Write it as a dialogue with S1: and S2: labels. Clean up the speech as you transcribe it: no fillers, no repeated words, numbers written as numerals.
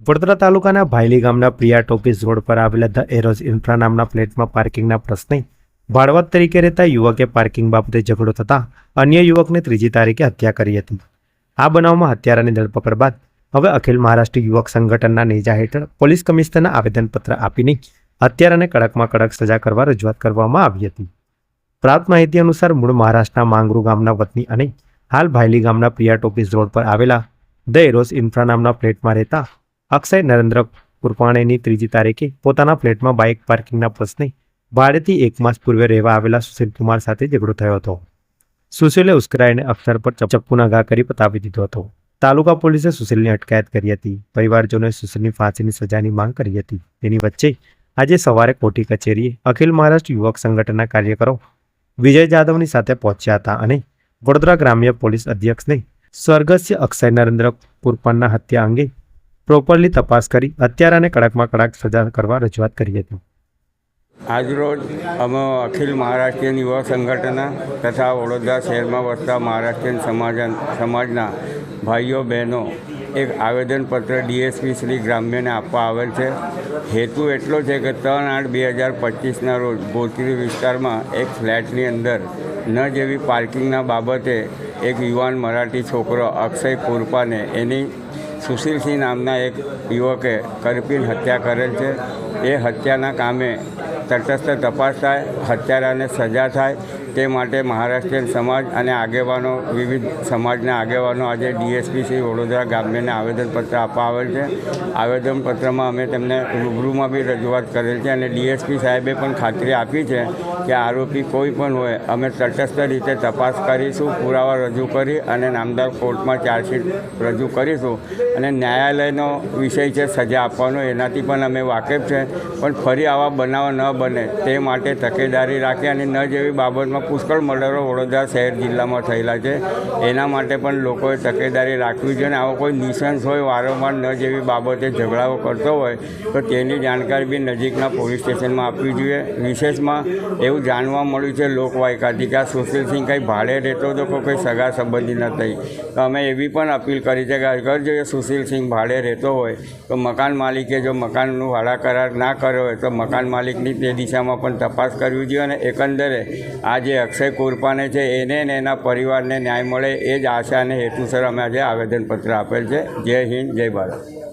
S1: વડોદરા તાલુકાના ભાયલી ગામના પ્રિયા ટોપીસ રોડ પર આવેલા ધ એરોઝ ઇન્ફ્રા નામના ફ્લેટમાં પાર્કિંગના પ્રશ્ને ભાડવત તરીકે રહેતા યુવકે પાર્કિંગ બાબતે ઝઘડો થતા અન્ય યુવકને 3જી તારીખે હત્યા કરી હતી। આ બનાવમાં હત્યારાની ધરપકડ બાદ હવે અખિલ મહારાષ્ટ્ર યુવક સંગઠનના નેજા હેઠળ પોલીસ કમિશનરને આવેદનપત્ર આપીને હત્યારાને કડકમાં કડક સજા કરવા રજૂઆત કરવામાં આવી હતી। પ્રાપ્ત માહિતી અનુસાર મૂળ મહારાષ્ટ્રના માંગરૂ ગામના વતની અને હાલ ભાયલી ગામના પ્રિયા ટોપીસ રોડ પર આવેલા ધ એરોઝ ઇન્ફ્રા નામના ફ્લેટમાં રહેતા અક્ષય નરેન્દ્ર કુરપાણેની 3જી તારીખે પોતાના ફ્લેટમાં બાઇક પાર્કિંગના પ્રશ્ને ભાડેથી 1 માસ પૂર્વે રહેવા આવેલા સુશીલ કુમાર સાથે ઝઘડો થયો હતો। સુશીલે ઉશ્કેરાઈને અક્ષર પર ચપ્પુના ઘા કરી પતાવી દીધો હતો। તાલુકા પોલીસે સુશીલની અટકાયત કરી હતી। પરિવારજનોએ સુશીલની ફાંસીની સજાની માંગ કરી હતી। તેની વચ્ચે આજે સવારે કોઠી કચેરીએ અખિલ મહારાષ્ટ્ર યુવક સંગઠનના કાર્યકરો વિજય જાદવની સાથે પહોંચ્યા હતા અને વડોદરા ગ્રામ્ય પોલીસ અધ્યક્ષને સ્વર્ગસ્થ અક્ષય નરેન્દ્ર કુરપાનના હત્યા અંગે પ્રોપરલી તપાસ કરી હત્યારાને કડકમાં કડક સજા કરવા રજૂઆત કરી હતી।
S2: આજરોજ અમે અખિલ મહારાષ્ટ્રીયન યુવા સંગઠન તથા વડોદરા શહેરમાં વસતા મહારાષ્ટ્રીયન સમાજના ભાઈઓ બહેનો એક આવેદનપત્ર ડીએસપી શ્રી ગ્રામ્યને આપવા આવેલ છે। હેતુ એટલો છે કે 3/8/2025ના રોજ ગોત્રી વિસ્તારમાં એક ફ્લેટની અંદર ન જેવી પાર્કિંગના બાબતે એક યુવાન મરાઠી છોકરો અક્ષય કુરપાને એની સુશીલસિંહ નામના એક યુવકે કરપીને હત્યા કરેલ છે। એ હત્યાના કામે તટસ્થ તપાસ થાય, હત્યારાને સજા થાય તે માટે મહારાષ્ટ્રીયન સમાજ અને આગેવાનો વિવિધ સમાજના આગેવાનો આજે ડીએસપી શ્રી વડોદરા ગ્રામ્યને આવેદનપત્ર આપવા આવેલ છે। આવેદનપત્રમાં અમે તેમને રૂબરૂમાં બી રજૂઆત કરેલ છે અને ડીએસપી સાહેબે પણ ખાતરી આપી છે કે આરોપી કોઈ પણ હોય અમે તટસ્થ રીતે તપાસ કરીશું, પુરાવા રજૂ કરી અને નામદાર કોર્ટમાં ચાર્જશીટ રજૂ કરીશું અને ન્યાયાલયનો વિષય છે સજા આપવાનો, એનાથી પણ અમે વાકેફ છે। પણ ફરી આવા બનાવો ન બને તે માટે તકેદારી રાખી અને ન જેવી બાબતમાં પુષ્કળ મર્ડરો વડોદરા શહેર જિલ્લામાં થયેલા છે, એના માટે પણ લોકોએ તકેદારી રાખવી જોઈએ અને આવો કોઈ નિસંસ હોય વારંવાર ન જેવી બાબતે ઝઘડાઓ કરતો હોય તો તેની જાણકારી બી નજીકના પોલીસ સ્ટેશનમાં આપવી જોઈએ। વિશેષમાં એવું જાણવા મળ્યું છે લોકવાયકાથી કે આ સુશીલસિંહ કંઈ ભાડે રહેતો હતો કોઈ સગા સંબંધી નથી, તો અમે એવી પણ અપીલ કરી છે કે અગર જો એ સુશીલસિંહ ભાડે રહેતો હોય તો મકાન માલિકે જો મકાનનું ભાડા કરાર ના કર્યો હોય તો મકાન માલિકની તે દિશામાં પણ તપાસ કરવી જોઈએ અને એકંદરે આ જે અક્ષય કુરપાને છે એને ને એના પરિવારને ન્યાય મળે એ જ આશા અને હેતુસર અમે આજે આવેદનપત્ર આપેલ છે। જય હિન્દ, જય ભારત।